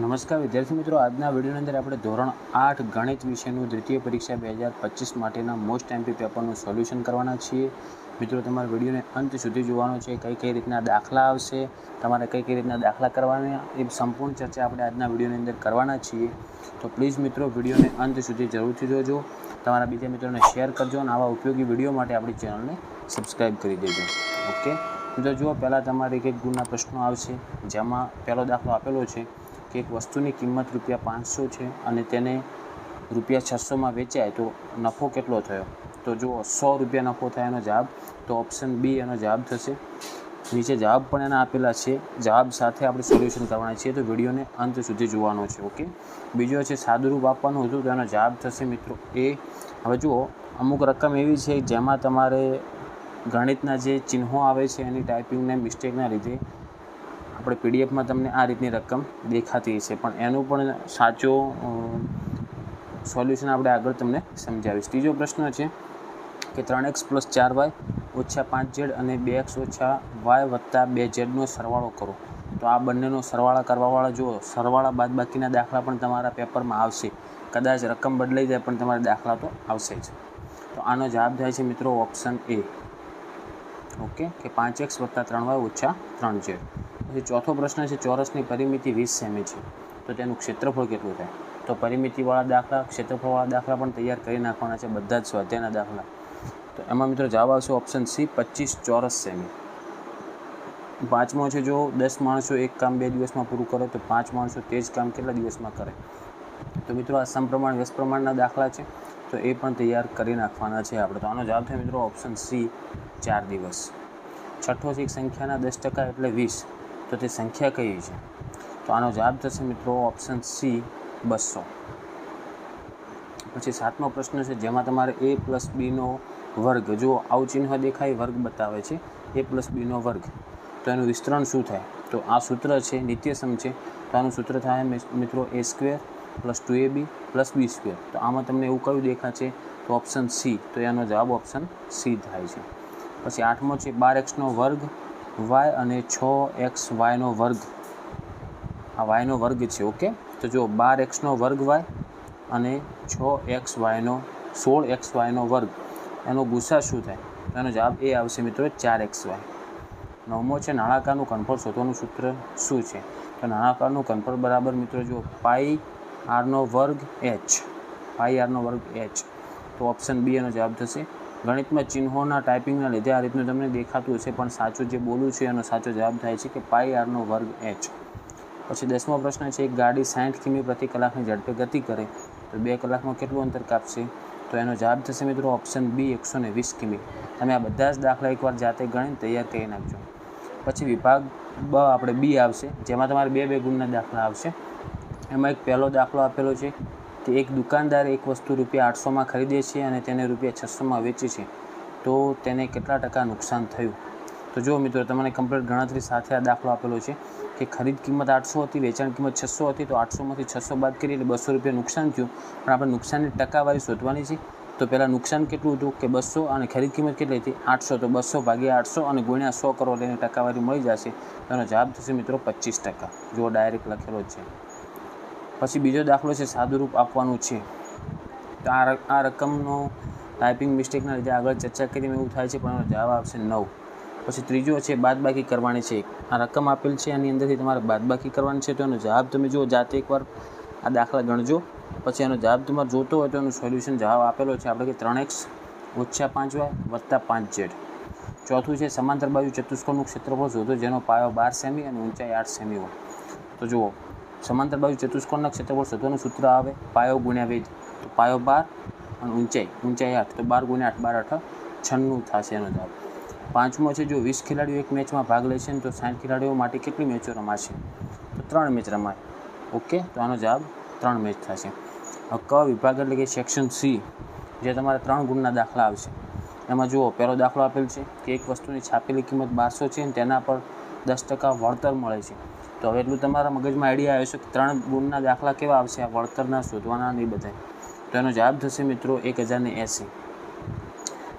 નમસ્કાર વિદ્યાર્થી મિત્રો, આજના વિડીયોની અંદર આપણે ધોરણ 8 ગણિત વિષયનું દ્વિતીય પરીક્ષા 2025 માટેના મોસ્ટ એમપી પેપરનું સોલ્યુશન કરવાના છીએ. મિત્રો, તમારે વિડીયોને અંત સુધી જોવાનો છે. કઈ રીતના દાખલા આવશે, તમારે કઈ રીતના દાખલા કરવાના, એ સંપૂર્ણ ચર્ચા આપણે આજના વિડીયોની અંદર કરવાના છીએ. તો પ્લીઝ મિત્રો, વિડીયોને અંત સુધી જરૂરથી જોજો. તમારા બીજા મિત્રોને શેર કરજો અને આવા ઉપયોગી વિડીયો માટે આપણી ચેનલને સબસ્ક્રાઈબ કરી દેજો. ઓકે મિત્રો, જુઓ, પહેલાં તમારે એક ગુણના પ્રશ્નો આવશે, જેમાં પહેલો દાખલો આપેલો છે કે એક વસ્તુની કિંમત ₹500 છે અને તેને ₹600 વેચાય તો નફો કેટલો થયો. તો જુઓ, ₹100 નફો થાય એનો જવાબ, તો ઓપ્શન બી એનો જવાબ થશે. નીચે જવાબ પણ એના આપેલા છે, જવાબ સાથે આપણે સોલ્યુશન કરવાના છીએ, તો વિડીયોને અંત સુધી જોવાનો છે. ઓકે, બીજો છે સાદુરૂપ આપવાનું હતું, તો એનો જવાબ થશે મિત્રો એ. હવે જુઓ, અમુક રકમ એવી છે જેમાં તમારે ગણિતના જે ચિહ્નો આવે છે એની ટાઈપિંગને મિસ્ટેકના લીધે આપણે પીડીએફમાં તમને આ રીતની રકમ દેખાતી છે, પણ એનું પણ સાચો સોલ્યુશન આપણે આગળ તમને સમજાવીશ. ત્રીજો પ્રશ્ન છે કે 3x + 4y - 5z અને 2x - y + 2z સરવાળો કરો. તો આ બંનેનો સરવાળા કરવાવાળા જુઓ, સરવાળા બાદબાકીના દાખલા પણ તમારા પેપરમાં આવશે. કદાચ રકમ બદલાઈ જાય પણ તમારા દાખલા તો આવશે જ. તો આનો જવાબ થાય છે મિત્રો ઓપ્શન એ. ઓકે, કે 5x + 3y - 3z. પછી ચોથો પ્રશ્ન છે, ચોરસની પરિમિતિ 20 સેમી છે, તો તેનું ક્ષેત્રફળ કેટલું થાય. તો પરિમિતિવાળા દાખલા, ક્ષેત્રફળવાળા દાખલા પણ તૈયાર કરી નાખવાના છે, બધા જ સ્વાધ્યાયના દાખલા. તો એમાં મિત્રો જવાબ આવશે ઓપ્શન સી, 25 ચોરસ સેમી. પાંચમો છે, જો 10 માણસો એક કામ 2 દિવસમાં પૂરું કરે તો 5 માણસો તે જ કામ કેટલા દિવસમાં કરે. તો મિત્રો આ સમપ્રમાણ વ્યસ્ત પ્રમાણના દાખલા છે, તો એ પણ તૈયાર કરી નાખવાના છે આપણે. તો આનો જવાબ થાય મિત્રો ઓપ્શન સી, 4 દિવસ. છઠ્ઠો છે, એક સંખ્યાના 10% એટલે 20, તો તે સંખ્યા કઈ છે. તો આનો જવાબ થશે મિત્રો ઓપ્શન સી, 200. પછી સાતમો પ્રશ્ન છે, જેમાં તમારે a + b નો વર્ગ, જો આવું ચિહ્ન દેખાય વર્ગ બતાવે છે, a + b નો વર્ગ, તો એનું વિસ્તરણ શું થાય. તો આ સૂત્ર છે, નિત્યસમ છે, તો આનું સૂત્ર થાય મિત્રો a² + 2ab + b². તો આમાં તમને એવું કયું દેખાશે, તો ઓપ્શન સી, તો એનો જવાબ ઓપ્શન સી થાય છે. પછી આઠમો છે, 12x નો વર્ગ y અને 6xy નો વર્ગ, આ y નો વર્ગ છે. ઓકે, તો જો 12x નો વર્ગ y અને 6xy નો 16xy નો વર્ગ, એનો ગુસા શું થાય. તો એનો જવાબ એ આવશે મિત્રો 4xy. નવમો છે, નળાકારનું ઘનફળ શોધવાનું સૂત્ર શું છે. તો નળાકારનું ઘનફળ બરાબર મિત્રો જો πr² h, πr² h. તો ઓપ્શન બી એનો જવાબ થશે. ગણિતમાં ચિહ્નોના ટાઈપિંગના લીધે આ રીતનું તમને દેખાતું હશે, પણ સાચું જે બોલું છે એનો સાચો જવાબ થાય છે કે πr² h. પછી 10મો પ્રશ્ન છે, એક ગાડી 60 કિમી પ્રતિ કલાકની ઝડપે ગતિ કરે તો 2 કલાકમાં કેટલું અંતર કાપશે. તો એનો જવાબ થશે મિત્રો ઓપ્શન બી, 120 કિમી. તમે આ બધા જ દાખલા એકવાર જાતે ગણીને તૈયાર કરી નાખજો. પછી વિભાગ બ આપણે બી આવશે, જેમાં તમારે 2 ગુણના દાખલા આવશે. એમાં એક પહેલો દાખલો આપેલો છે કે એક દુકાનદાર એક વસ્તુ ₹800 ખરીદે છે અને તેને ₹600 વેચે છે, તો તેને કેટલા ટકા નુકસાન થયું. તો જો મિત્રો, તમને કમ્પ્લીટ ગણતરી સાથે આ દાખલો આપેલો છે કે ખરીદ કિંમત 800 હતી, વેચાણ કિંમત 600 હતી, તો 800માંથી 600 બાદ કરીએ એટલે ₹200 નુકસાન થયું. પણ આપણે નુકસાનની ટકાવારી શોધવાની છે. તો પહેલાં નુકસાન કેટલું હતું કે 200 અને ખરીદ કિંમત કેટલી હતી 800, તો 200 ભાગ્યા 800 અને ગુણ્યા 100 કરો એટલે એની ટકાવારી મળી જશે. તો એનો જવાબ થશે મિત્રો 25%. જો ડાયરેક્ટ લખેલો છે. પછી બીજો દાખલો છે, સાદુરૂપ આપવાનું છે. તો આ રકમનો ટાઈપિંગ મિસ્ટેકના લીધે આગળ ચર્ચા કરીને એવું થાય છે, પણ એનો જવાબ આવશે 9. પછી ત્રીજો છે, બાદબાકી કરવાની છે. આ રકમ આપેલ છે, એની અંદરથી તમારે બાદબાકી કરવાની છે. તો એનો જવાબ તમે જો જાતે એકવાર આ દાખલા ગણજો. પછી એનો જવાબ તમારે જોતો હોય તો એનું સોલ્યુશન જવાબ આપેલો છે આપણે કે 3x - 5y + 5z. ચોથું છે, સમાંતર બાજુ ચતુષ્કોણનું ક્ષેત્રફળ શોધો જેનો પાયો 12 સેમી અને ઊંચાઈ 8 સેમી હોય. તો જુઓ, સમાંતર બાજુ ચતુષ્કોણના ક્ષેત્રફળ શોધવાનું સૂત્ર આવે પાયો ગુણ્યા વેધ. તો પાયો 12 અને ઊંચાઈ 8, તો 12 × 8 12 = 96 થશે એનો જવાબ. પાંચમો છે, જો 20 ખેલાડીઓ એક મેચમાં ભાગ લે છે તો 60 ખેલાડીઓ માટે કેટલી મેચો રમાશે. તો 3 મેચ રમાય. ઓકે, તો આનો જવાબ 3 મેચ થશે. ક વિભાગ એટલે કે સેક્શન સી, જે તમારે 3 ગુણના દાખલા આવશે. એમાં જુઓ, પહેલો દાખલો આપેલ છે કે એક વસ્તુની છાપેલી કિંમત 1200 છે અને તેના પર 10% વળતર મળે છે. તો હવે એટલું તમારા મગજમાં આઈડિયા આવ્યો છે કે 3 ગુણના દાખલા કેવા આવશે, આ વળતરના શોધવાના નહીં બધા. તો એનો જવાબ થશે મિત્રો 1080.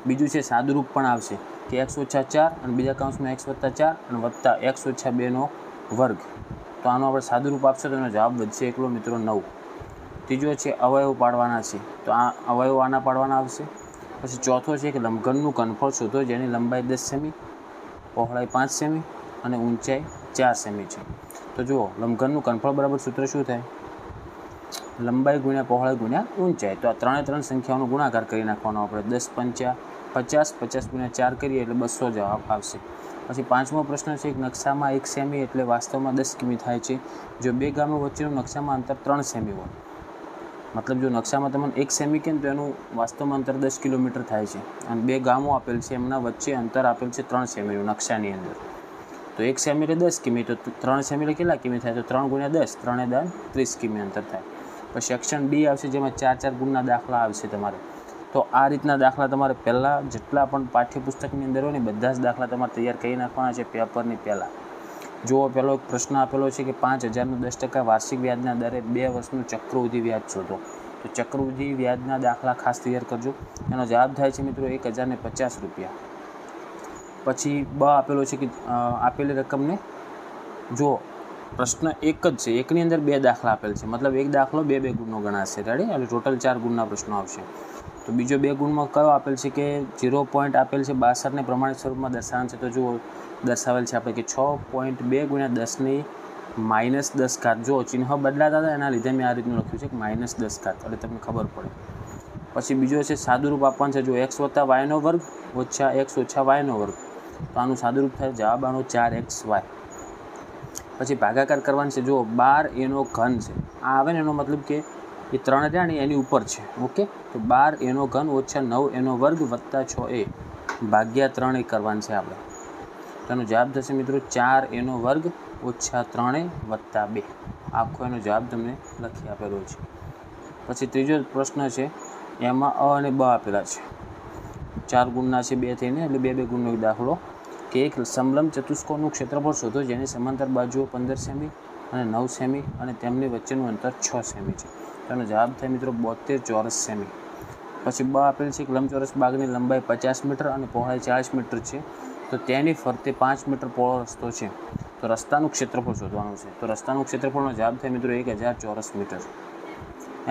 બીજું છે, સાદુરૂપ પણ આવશે કે x - 4 અને બીજા કૌંસમાં x + 4 અને વત્તા x - 2 નો વર્ગ. તો આનો આપણે સાદુરૂપ આપશે તો એનો જવાબ વધશે એકલો મિત્રો 9. ત્રીજો છે અવયવ પાડવાના છે, તો આ અવયવ આના પાડવાના આવશે. પછી ચોથો છે કે લંબઘનનું ઘનફળ શોધો જેની લંબાઈ 10 સેમી, પહોળાઈ 5 સેમી અને ઊંચાઈ 4 સેમી છે. તો જુઓ લંબઘનનું ઘનફળ બરાબર સૂત્ર શું થાય? લંબાઈ ગુણ્યા પહોળાઈ ગુણ્યા ઊંચાઈ. તો આ ત્રણે સંખ્યાઓનો ગુણાકાર કરી નાખવાનો આપણે. 10 પંચા 50, 50 ગુણ્યા 4 કરીએ એટલે 200 જવાબ આવશે. પછી પાંચમો પ્રશ્ન છે કે નકશામાં 1 સેમી એટલે વાસ્તવમાં 10 કિમી થાય છે જો બે ગામો વચ્ચેનું નકશામાં અંતર 3 સેમી હોય. મતલબ જો નકશામાં તમને 1 સેમી કે તો એનું વાસ્તવમાં અંતર 10 કિલોમીટર થાય છે અને બે ગામો આપેલ છે એમના વચ્ચે અંતર આપેલ છે 3 સેમીનું નકશાની અંદર. તો 1 સેમી એટલે 10 કિમી, તો 3 સેમી એટલે કેટલા કિમી થાય? તો 3 ગુણ્યા 10, 3 × 30 કિમી અંતર થાય. પછી સેક્શન ડી આવશે જેમાં 4 ગુણના દાખલા આવશે તમારે. તો આ રીતના દાખલા તમારે પહેલાં જેટલા પણ પાઠ્યપુસ્તકની અંદર હોય ને બધા જ દાખલા તમારે તૈયાર કરી નાખવાના છે પેપરની પહેલાં. જુઓ પહેલો એક પ્રશ્ન આપેલો છે કે 5000નું 10% વાર્ષિક વ્યાજના દરે 2 વર્ષનું ચક્રવૃદ્ધિ વ્યાજ શોધો. તો ચક્રવૃદ્ધિ વ્યાજના દાખલા ખાસ તૈયાર કરજો. એનો જવાબ થાય છે મિત્રો 1050 રૂપિયા. પછી બ આપેલો છે કે આપેલી રકમને જો પ્રશ્ન એક જ છે, એકની અંદર 2 દાખલા આપેલ છે, મતલબ એક દાખલો 2 ગુણનો ગણાશે. રેડી? એટલે ટોટલ 4 ગુણના પ્રશ્નો આવશે. તો બીજો 2 ગુણમાં કયો આપેલ છે કે 0 પોઈન્ટ આપેલ છે 62ને પ્રમાણિત સ્વરૂપમાં દર્શાવવાનું છે. તો જુઓ દર્શાવેલ છે આપણે કે 6.2 × 10⁻10 ઘાત. જો ચિહ્ન બદલાતા હતા એના લીધે મેં આ રીતનું લખ્યું છે કે -10 ઘાત, એટલે તમને ખબર પડે. પછી બીજો છે સાદુરૂપ આપવાનું છે. જો x + y² - x - y², તો આનું સાદુરૂપ થાય જવાબ આનો 4xy. પછી ભાગાકાર કરવાનું છે. જો 12 એનો ઘન છે, આ આવે ને એનો મતલબ કે એ 3 રહ્યા ને એની ઉપર છે. ઓકે, તો 12 એનો ઘન - 9 એનો વર્ગ + 6a ભાગ્યા 3a કરવાનું છે આપણે. તો એનો જવાબ થશે મિત્રો 4 એનો વર્ગ - 3a + 2. આખો એનો જવાબ તમને લખી આપેલો છે. પછી ત્રીજો પ્રશ્ન છે એમાં અ અને બ આપેલા છે. 4 ગુણના છે 2 થઈને, એટલે 2 ગુણનો એક દાખલો કે એક સમલંબ ચતુષ્કોણનું ક્ષેત્રફળ શોધો જેની સમાંતર બાજુઓ 15 સેમી અને 9 સેમી અને તેમની વચ્ચેનું અંતર 6 સેમી છે. તો એનો જવાબ થાય મિત્રો 72 ચોરસ સેમી. પછી બ આપેલ છે કે લંબચોરસ બાગની લંબાઈ 50 મીટર અને પહોળાઈ 40 મીટર છે, તો તેની ફરતે 5 મીટર પહોળો રસ્તો છે, તો રસ્તાનું ક્ષેત્રફળ શોધવાનું છે. તો રસ્તાનું ક્ષેત્રફળનો જવાબ થાય મિત્રો 1000 ચોરસ મીટર.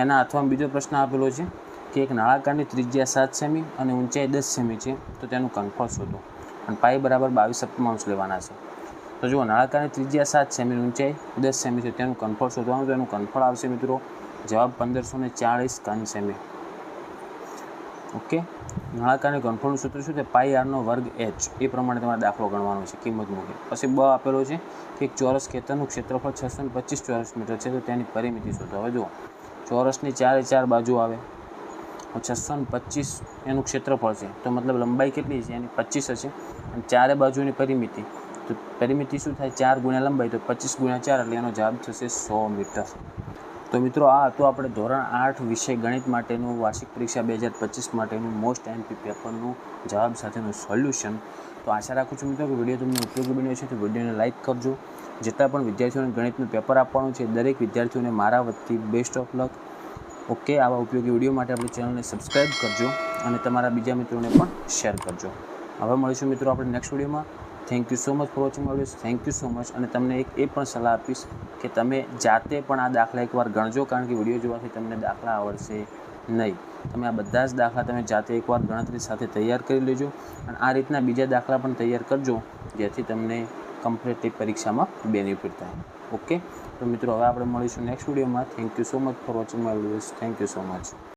એના અથવામાં બીજો પ્રશ્ન આપેલો છે કે એક નળાકારની ત્રિજ્યા 7 સેમી અને ઊંચાઈ 10 સેમી છે, તો તેનું ઘનફળ શોધો અને પાઈ બરાબર 22 લેવાના છે. તો જુઓ નળાકારની ત્રિજ્યા 7 સેમી ઊંચાઈ 10 સેમી છે, તેનું ઘનફળ શોધવાનું. તો એનું ઘનફળ આવશે મિત્રો જવાબ 1540 ઘન સેમી. ઓકે, નળાકારની ઘનફળનું સૂત્ર શું છે? πr²h. એ પ્રમાણે તમારે દાખલો ગણવાનો છે કિંમત મૂકી. પછી બ આપેલો છે કે એક ચોરસ ખેતરનું ક્ષેત્રફળ 625 ચોરસ મીટર છે, તો તેની પરિમિતિ શોધો. હવે જુઓ ચોરસની 4 બાજુ આવે, 625 એનું ક્ષેત્રફળ છે, તો મતલબ લંબાઈ કેટલી છે એની 25 હશે અને 4 બાજુની પરિમિતિ, તો પરિમિતિ શું થાય 4 ગુણ્યા લંબાઈ, તો 25 ગુણ્યા 4 એટલે એનો જવાબ થશે 100 મીટર. તો મિત્રો આ હતું આપણે ધોરણ 8 વિષય ગણિત માટેનું વાર્ષિક પરીક્ષા 2025 માટેનું મોસ્ટ MP પેપરનું જવાબ સાથેનું સોલ્યુશન. તો આશા રાખું છું મિત્રો કે વિડીયો તમને ઉપયોગી બન્યો છે. તો વિડીયોને લાઇક કરજો. જેટલા પણ વિદ્યાર્થીઓને ગણિતનું પેપર આપવાનું છે દરેક વિદ્યાર્થીઓને મારા વતી બેસ્ટ ઓફ લક. ઓકે, આવા ઉપયોગી વિડીયો માટે આપણી ચેનલને સબસ્ક્રાઈબ કરજો અને તમારા બીજા મિત્રોને પણ શેર કરજો. હવે મળીશું મિત્રો આપણે નેક્સ્ટ વિડીયોમાં. Thank you so much for watching my videos. Thank you so much. અને તમને એક એ પણ સલાહ આપીશ કે તમે જાતે પણ આ દાખલા એકવાર ગણજો, કારણ કે વિડીયો જોવાથી તમને દાખલા આવડશે નહીં. તમે આ બધા જ દાખલા તમે જાતે એકવાર ગણતરી સાથે તૈયાર કરી લેજો અને આ રીતના બીજા દાખલા પણ તૈયાર કરજો જેથી તમને કમ્પિટિટિવ પરીક્ષામાં બેનિફિટ થાય. ઓકે, તો મિત્રો હવે આપણે મળીશું નેક્સ્ટ વિડીયોમાં. Thank you so much for watching my videos. Thank you so much.